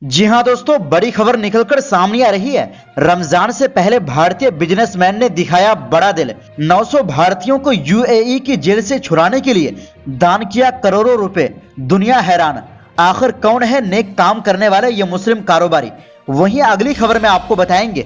जी हां दोस्तों, बड़ी खबर निकलकर सामने आ रही है। रमजान से पहले भारतीय बिजनेसमैन ने दिखाया बड़ा दिल। 900 भारतीयों को यूएई की जेल से छुड़ाने के लिए दान किया करोड़ों रुपए। दुनिया हैरान, आखिर कौन है नेक काम करने वाले ये मुस्लिम कारोबारी। वहीं अगली खबर में आपको बताएंगे,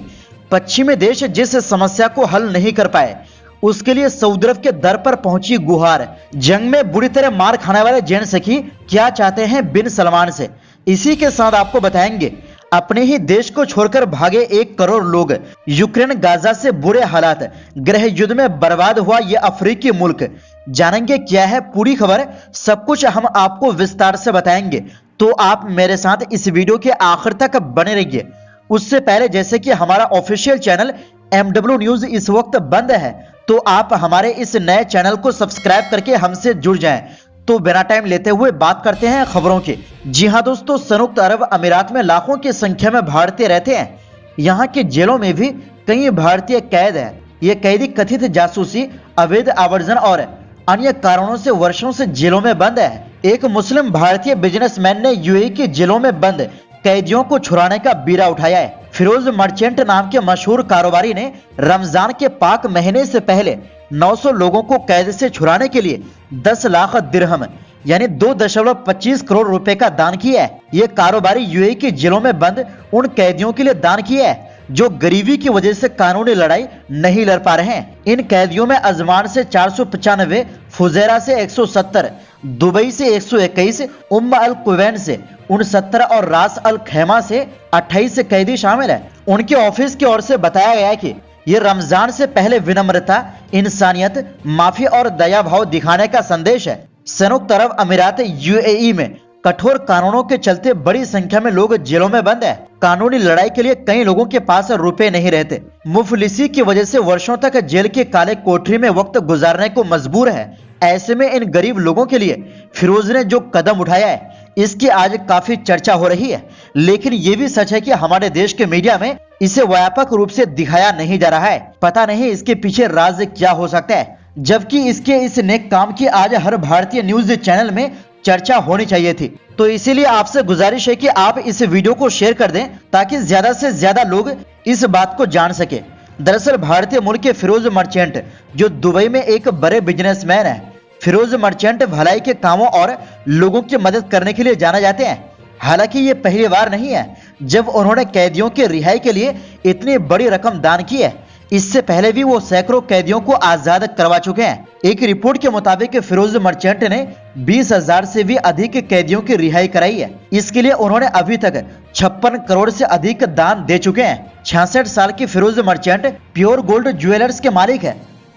पश्चिमी देश जिस समस्या को हल नहीं कर पाए उसके लिए सऊदी अरब के दर पर पहुंची गुहार। जंग में बुरी तरह मार खाने वाले जैन सखी क्या चाहते हैं बिन सलमान से। इसी के साथ आपको बताएंगे, अपने ही देश को छोड़कर भागे 1 करोड़ लोग। यूक्रेन गाजा से बुरे हालात, गृह युद्ध में बर्बाद हुआ यह अफ्रीकी मुल्क। जानेंगे क्या है पूरी खबर, सब कुछ हम आपको विस्तार से बताएंगे, तो आप मेरे साथ इस वीडियो के आखिर तक बने रहिए। उससे पहले जैसे कि हमारा ऑफिशियल चैनल MW न्यूज इस वक्त बंद है, तो आप हमारे इस नए चैनल को सब्सक्राइब करके हमसे जुड़ जाएं। तो बिना टाइम लेते हुए बात करते हैं खबरों की। जी हां दोस्तों, संयुक्त अरब अमीरात में लाखों की संख्या में भारतीय रहते हैं। यहां की जेलों में भी कई भारतीय कैद हैं। ये कैदी कथित जासूसी, अवैध आवर्जन और अन्य कारणों से वर्षों से जेलों में बंद है। एक मुस्लिम भारतीय बिजनेसमैन ने यूएई की जेलों में बंद कैदियों को छुड़ाने का बीड़ा उठाया है। फिरोज मर्चेंट नाम के मशहूर कारोबारी ने रमजान के पाक महीने से पहले 900 लोगों को कैद से छुड़ाने के लिए 10 लाख दिरहम यानी 2.25 करोड़ रुपए का दान किया है। ये कारोबारी यूएई की जेलों में बंद उन कैदियों के लिए दान किया है जो गरीबी की वजह से कानूनी लड़ाई नहीं लड़ पा रहे हैं। इन कैदियों में अजमान से 495, फुजैरा से 170, दुबई से 121, उम्म अल कुवैन से 69 और रास अल खैमा से 28 कैदी शामिल है। उनके ऑफिस की ओर से बताया गया है कि ये रमजान से पहले विनम्रता, इंसानियत, माफी और दया भाव दिखाने का संदेश है। संयुक्त अरब अमीरात यूएई में कठोर कानूनों के चलते बड़ी संख्या में लोग जेलों में बंद है। कानूनी लड़ाई के लिए कई लोगों के पास रुपए नहीं रहते। मुफलिसी की वजह से वर्षों तक जेल के काले कोठरी में वक्त गुजारने को मजबूर है। ऐसे में इन गरीब लोगों के लिए फिरोज ने जो कदम उठाया है इसकी आज काफी चर्चा हो रही है। लेकिन ये भी सच है कि हमारे देश के मीडिया में इसे व्यापक रूप से दिखाया नहीं जा रहा है। पता नहीं इसके पीछे राज क्या हो सकता है, जबकि इसके इस नेक काम की आज हर भारतीय न्यूज चैनल में चर्चा होनी चाहिए थी। तो इसीलिए आपसे गुजारिश है कि आप इस वीडियो को शेयर कर दें ताकि ज्यादा से ज्यादा लोग इस बात को जान सके। दरअसल भारतीय मूल के फिरोज मर्चेंट जो दुबई में एक बड़े बिजनेसमैन है। फिरोज मर्चेंट भलाई के कामों और लोगों की मदद करने के लिए जाने जाते हैं। हालांकि ये पहली बार नहीं है जब उन्होंने कैदियों की रिहाई के लिए इतनी बड़ी रकम दान की है। इससे पहले भी वो सैकड़ों कैदियों को आजाद करवा चुके हैं। एक रिपोर्ट के मुताबिक फिरोज मर्चेंट ने 20,000 से भी अधिक कैदियों की रिहाई कराई है। इसके लिए उन्होंने अभी तक 56 करोड़ से अधिक दान दे चुके हैं। 66 साल की Firoz Merchant pure gold jewellers के मालिक है।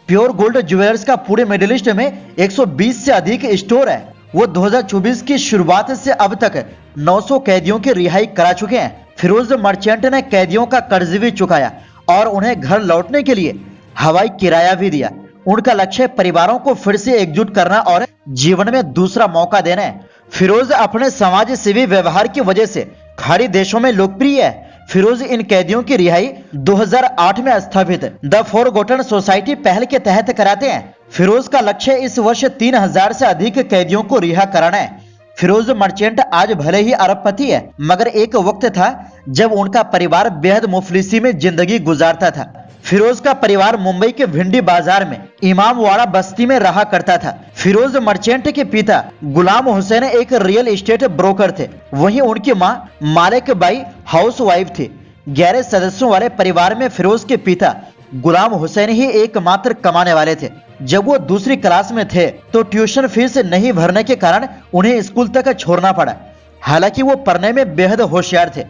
प्योर गोल्ड ज्वेलर्स का पूरे मिडिल ईस्ट में 120 से अधिक स्टोर है। वो 2024 की शुरुआत से अब तक 900 कैदियों की रिहाई करा चुके हैं। फिरोज मर्चेंट ने कैदियों का कर्ज भी चुकाया और उन्हें घर लौटने के लिए हवाई किराया भी दिया। उनका लक्ष्य परिवारों को फिर से एकजुट करना और जीवन में दूसरा मौका देना है। फिरोज अपने समाज सेवी व्यवहार की वजह से खाड़ी देशों में लोकप्रिय है। फिरोज इन कैदियों की रिहाई 2008 में स्थापित द फॉरगॉटन सोसाइटी पहल के तहत कराते हैं। फिरोज का लक्ष्य इस वर्ष 3000 से अधिक कैदियों को रिहा कराना है। फिरोज मर्चेंट आज भले ही अरबपति है, मगर एक वक्त था जब उनका परिवार बेहद मुफलिसी में जिंदगी गुजारता था। फिरोज का परिवार मुंबई के भिंडी बाजार में इमामवाड़ा बस्ती में रहा करता था। फिरोज मर्चेंट के पिता गुलाम हुसैन एक रियल एस्टेट ब्रोकर थे। वहीं उनकी मां मालिक बाई हाउस वाइफ थी। 11 सदस्यों वाले परिवार में फिरोज के पिता गुलाम हुसैन ही एकमात्र कमाने वाले थे। जब वो दूसरी क्लास में थे तो ट्यूशन फीस नहीं भरने के कारण उन्हें स्कूल तक छोड़ना पड़ा। हालांकि वो पढ़ने में बेहद होशियार थे।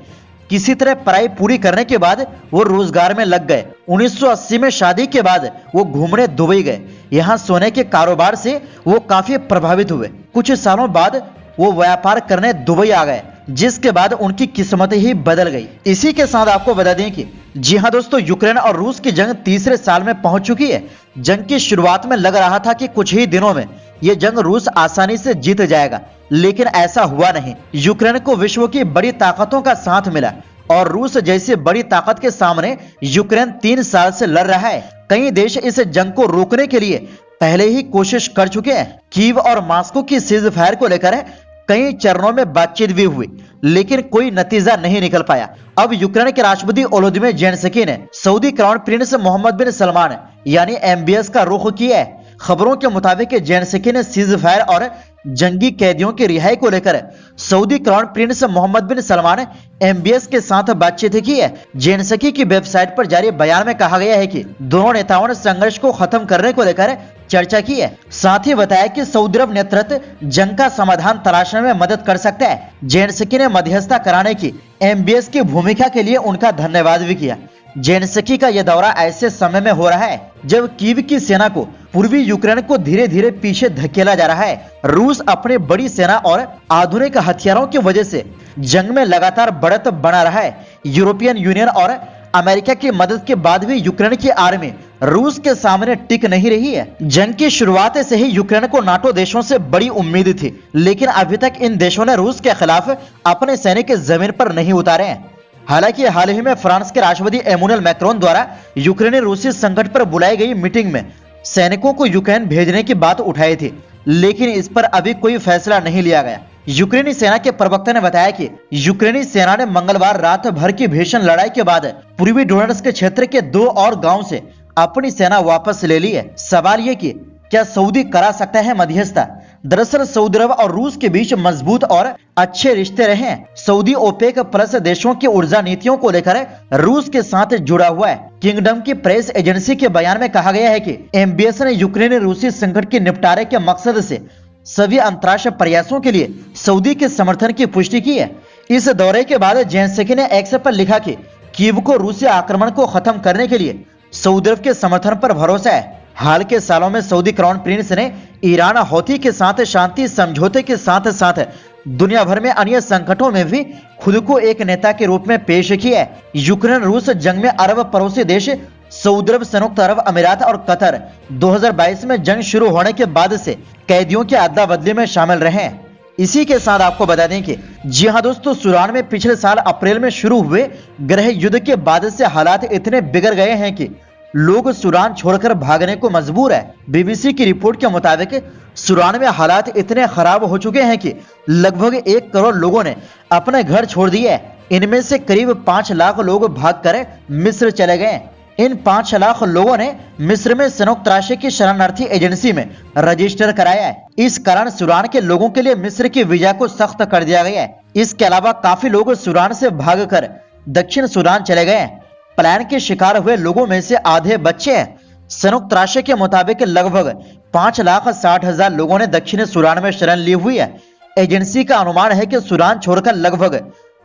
किसी तरह पढ़ाई पूरी करने के बाद वो रोजगार में लग गए। 1980 में शादी के बाद वो घूमने दुबई गए। यहाँ सोने के कारोबार से वो काफी प्रभावित हुए। कुछ सालों बाद वो व्यापार करने दुबई आ गए, जिसके बाद उनकी किस्मत ही बदल गई। इसी के साथ आपको बता दें कि जी हां दोस्तों, यूक्रेन और रूस की जंग तीसरे साल में पहुंच चुकी है। जंग की शुरुआत में लग रहा था कि कुछ ही दिनों में यह जंग रूस आसानी से जीत जाएगा, लेकिन ऐसा हुआ नहीं। यूक्रेन को विश्व की बड़ी ताकतों का साथ मिला और रूस जैसी बड़ी ताकत के सामने यूक्रेन 3 साल से लड़ रहा है। कई देश इस जंग को रोकने के लिए पहले ही कोशिश कर चुके हैं। कीव और मॉस्को की सीज फायर को लेकर कई चरणों में बातचीत भी हुई, लेकिन कोई नतीजा नहीं निकल पाया। अब यूक्रेन के राष्ट्रपति वोलोदिमीर ज़ेलेंस्की ने सऊदी क्राउन प्रिंस मोहम्मद बिन सलमान यानी MBS का रुख किया है। खबरों के मुताबिक ज़ेलेंस्की ने सीज फायर और जंगी कैदियों की रिहाई को लेकर सऊदी क्राउन प्रिंस मोहम्मद बिन सलमान MBS के साथ बातचीत की है। ज़ेलेंस्की की वेबसाइट पर जारी बयान में कहा गया है कि दोनों नेताओं ने संघर्ष को खत्म करने को लेकर चर्चा की है। साथ ही बताया कि सऊदी अरब नेतृत्व जंग का समाधान तलाशने में मदद कर सकता है। ज़ेलेंस्की ने मध्यस्थता कराने की MBS की भूमिका के लिए उनका धन्यवाद भी किया। ज़ेलेंस्की का यह दौरा ऐसे समय में हो रहा है जब कीव की सेना को पूर्वी यूक्रेन को धीरे धीरे पीछे धकेला जा रहा है। रूस अपने बड़ी सेना और आधुनिक हथियारों की वजह से जंग में लगातार बढ़त बना रहा है। यूरोपियन यूनियन और अमेरिका की मदद के बाद भी यूक्रेन की आर्मी रूस के सामने टिक नहीं रही है। जंग की शुरुआत से ही यूक्रेन को नाटो देशों से बड़ी उम्मीद थी, लेकिन अभी तक इन देशों ने रूस के खिलाफ अपने सैनिक जमीन पर नहीं उतारे हैं। हालांकि हाल ही में फ्रांस के राष्ट्रपति इमैनुअल मैक्रोन द्वारा यूक्रेनी रूसी संकट पर बुलाई गई मीटिंग में सैनिकों को यूक्रेन भेजने की बात उठाई थी, लेकिन इस पर अभी कोई फैसला नहीं लिया गया। यूक्रेनी सेना के प्रवक्ता ने बताया कि यूक्रेनी सेना ने मंगलवार रात भर की भीषण लड़ाई के बाद पूर्वी डोनेट्स्क के क्षेत्र के 2 और गांव से अपनी सेना वापस ले ली है। सवाल ये कि क्या सऊदी करा सकता है मध्यस्थता? दरअसल सऊदी अरब और रूस के बीच मजबूत और अच्छे रिश्ते रहे हैं। सऊदी ओपेक प्लस देशों की ऊर्जा नीतियों को लेकर रूस के साथ जुड़ा हुआ है। किंगडम की प्रेस एजेंसी के बयान में कहा गया है कि MBS ने यूक्रेनी रूसी संकट के निपटारे के मकसद से सभी अंतर्राष्ट्रीय प्रयासों के लिए सऊदी के समर्थन की पुष्टि की है। इस दौरे के बाद ज़ेलेंस्की ने एक्स पर लिखा कि कीव को रूसी आक्रमण को खत्म करने के लिए सऊदी अरब के समर्थन पर भरोसा है। हाल के सालों में सऊदी क्राउन प्रिंस ने ईरान हौथी के साथ शांति समझौते के साथ साथ दुनिया भर में अन्य संकटों में भी खुद को एक नेता के रूप में पेश किया है। यूक्रेन रूस जंग में अरब पड़ोसी देश सऊदी अरब, संयुक्त अरब अमीरात और कतर 2022 में जंग शुरू होने के बाद से कैदियों की अदला बदली में शामिल रहे हैं। इसी के साथ आपको बता दें कि जी हां दोस्तों, सूडान में पिछले साल अप्रैल में शुरू हुए गृह युद्ध के बाद से हालात इतने बिगड़ गए हैं कि लोग सूडान छोड़कर भागने को मजबूर है। BBC की रिपोर्ट के मुताबिक सूडान में हालात इतने खराब हो चुके हैं कि लगभग 1 करोड़ लोगों ने अपने घर छोड़ दिए। इनमें से करीब 5 लाख लोग भागकर मिस्र चले गए। इन 5 लाख लोगों ने मिस्र में संयुक्त राष्ट्र की शरणार्थी एजेंसी में रजिस्टर कराया है। इस कारण सूडान के लोगों के लिए मिस्र की वीजा को सख्त कर दिया गया है। इसके अलावा काफी लोग सूडान से भागकर दक्षिण सूडान चले गए हैं। पलायन के शिकार हुए लोगों में से आधे बच्चे हैं। संयुक्त राष्ट्र के मुताबिक लगभग 5,60,000 लोगों ने दक्षिणी सूडान में शरण ली हुई है। एजेंसी का अनुमान है कि सूडान छोड़कर लगभग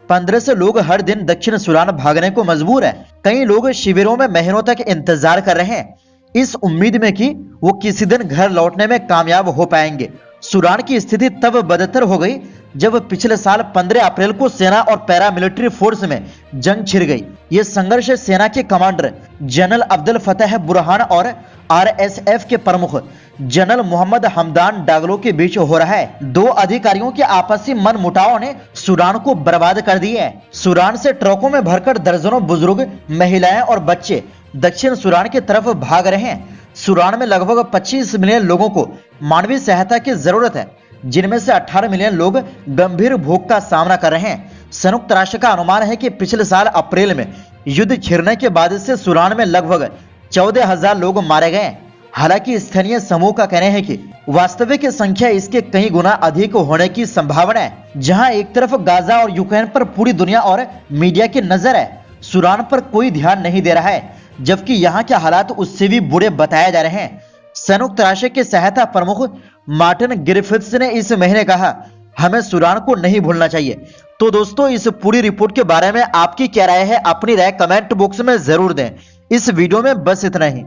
1500 लोग हर दिन दक्षिण सूडान भागने को मजबूर है। कई लोग शिविरों में महीनों तक इंतजार कर रहे हैं, इस उम्मीद में कि वो किसी दिन घर लौटने में कामयाब हो पाएंगे। सूडान की स्थिति तब बदतर हो गई जब पिछले साल 15 अप्रैल को सेना और पैरामिलिट्री फोर्स में जंग छिड़ गई। ये संघर्ष सेना के कमांडर जनरल अब्दुल फतेह बुरहान और RSF के प्रमुख जनरल मोहम्मद हमदान डागलो के बीच हो रहा है। 2 अधिकारियों के आपसी मनमुटाव ने सूडान को बर्बाद कर दिया है। सूडान से ट्रकों में भरकर दर्जनों बुजुर्ग, महिलाएं और बच्चे दक्षिण सूडान की तरफ भाग रहे हैं। सूडान में लगभग 25 मिलियन लोगों को मानवीय सहायता की जरूरत है, जिनमें से 18 मिलियन लोग गंभीर भूख का सामना कर रहे हैं। संयुक्त राष्ट्र का अनुमान है कि पिछले साल अप्रैल में युद्ध छिड़ने के बाद से सूडान में लगभग 14,000 लोग मारे गए। हालांकि स्थानीय समूह का कहना है कि वास्तविक संख्या इसके कई गुना अधिक होने की संभावना है। जहां एक तरफ गाजा और यूक्रेन पर पूरी दुनिया और मीडिया की नजर है, सूडान पर कोई ध्यान नहीं दे रहा है, जबकि यहाँ के हालात उससे भी बुरे बताए जा रहे हैं। संयुक्त राष्ट्र के सहायता प्रमुख मार्टिन ग्रिफिथ्स ने इस महीने कहा, हमें सूडान को नहीं भूलना चाहिए। तो दोस्तों, इस पूरी रिपोर्ट के बारे में आपकी क्या राय है? अपनी राय कमेंट बॉक्स में जरूर दें। इस वीडियो में बस इतना ही।